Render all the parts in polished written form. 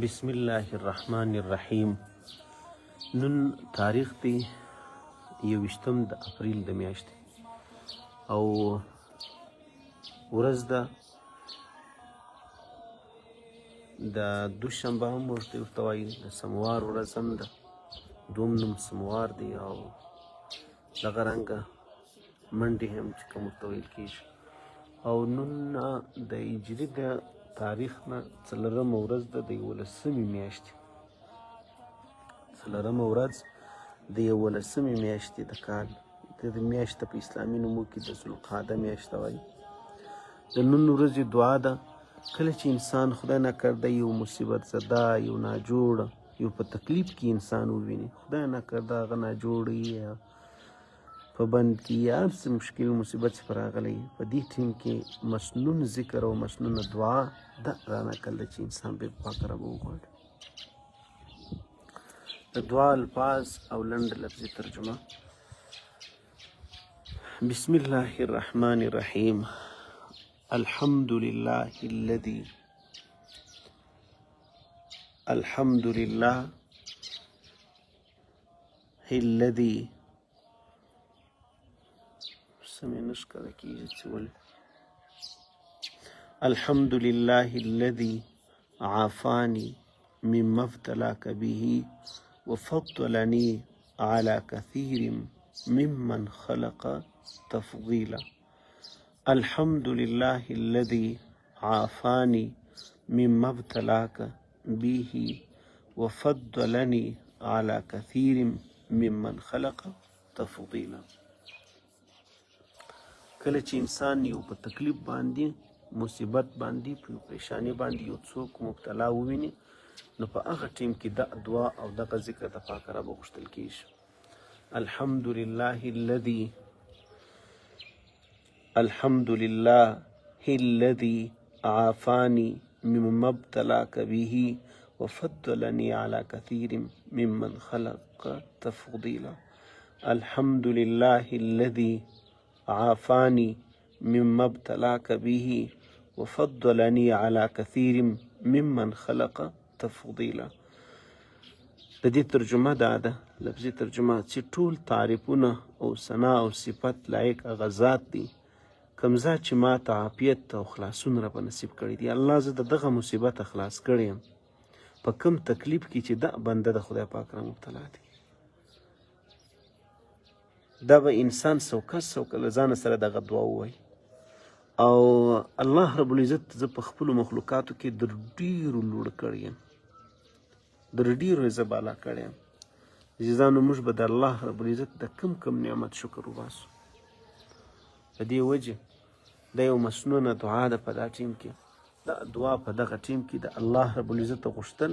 بسم الله الرحمن الرحیم. نن تاریخ دی 21 د اپریل د میاشتې او ورځ ده د دوشنبه هم ورته وایي، د سموار ورځ هم ده، دوم نوم سموار دی او دغه رنګه منډې هم چې کوم ورته ویل کېږي. او نن د هجري د تاریخ نه 4مه ورځ ده د 11مې میاشتې، 4مه ورځ د 11مې میاشتې د کال. د میاشت په اسلامي نومو کې د ذوالقعده میاشت وایي. د نن ورځې دعا ده کله چې انسان خدای نکرده یو مصیبت زده، یو ناجوړه، یو په تکلیف کې انسان وویني، خدای نکرده هغه ناجوړه یا په بند کې یا هر څه مشکل مصیبت چې راغلی، په دې ټیم کې مسنون ذکر او مسنون دعا ده رانقل ده چې انسان به پاک رب وغواړي. د دعا الفاظ او لنډ لفظي ترجمه: بسم الله الرحمن الرحیم. الحمد لله الذي الحمد لله الذي الحمد لله الذي عافاني مما ابتلاك به وفضلني على كثير ممن خلق تفضيلا. الحمد لله الذي عافاني مما ابتلاك به وفضلني على كثير ممن خلق تفضيلا. کله چې انسان یو په تکلیف باندې، مصیبت باندې، په پریشانی باندې یو څوک مبتلا وویني، نو په هغه ټیم کې د دعا او دغه ذکر د پاک رب غوښتل کېږي. الحمد لله الذي الحمد لله الذي عافاني مما ابتلاك به وفضلني على كثير ممن خلق تفضيلا. الحمد لله الذي عافاني مما ابتلاك به وفضلني على كثير ممن خلق تفضيلا. د دې ترجمه دا ده، لفظي ترجمه، چې ټول تعریفونه او ثنا او صفت لایق هغه ذات دی کوم ذات چې ما ته عافیت او خلاصون را په نصیب کړی دی. الله زه د دغه مصیبت خلاص کړی یم په کوم تکلیف کې چې دا بنده د خدای پاک را مبتلا دی. دا به انسان څوکه له ځانه سره دغه دعا ووایي. او الله رب العزت زه په خپلو مخلوقاتو کې در ډېرو لوړ کړی یم، در ډېرو یې زه بالا کړی یم. عزیزانو، موږ به د الله رب العزت د کم نعمت شکر وباسو. په دې وجه دا یو مسنونه دعا ده په دا ټیم کې. دا دعا په دغه ټیم کې د الله رب العزت غوښتل،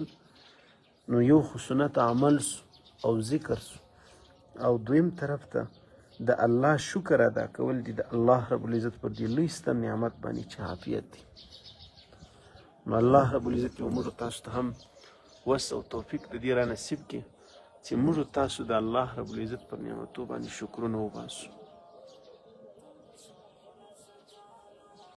نو یو خو سنت عمل سو او ذکر سو، او دویم طرف ته د الله شکر ادا کول دي د الله رب العزت پر دې لوی ستر نعمت باندې چې عافیت دی. نو الله رب العزت یو موږ تاسو ته هم وس او توفیق د دې را نصیب کړي چې موږ تاسو د الله رب العزت پر نعمتو باندې شکرونه وباسو.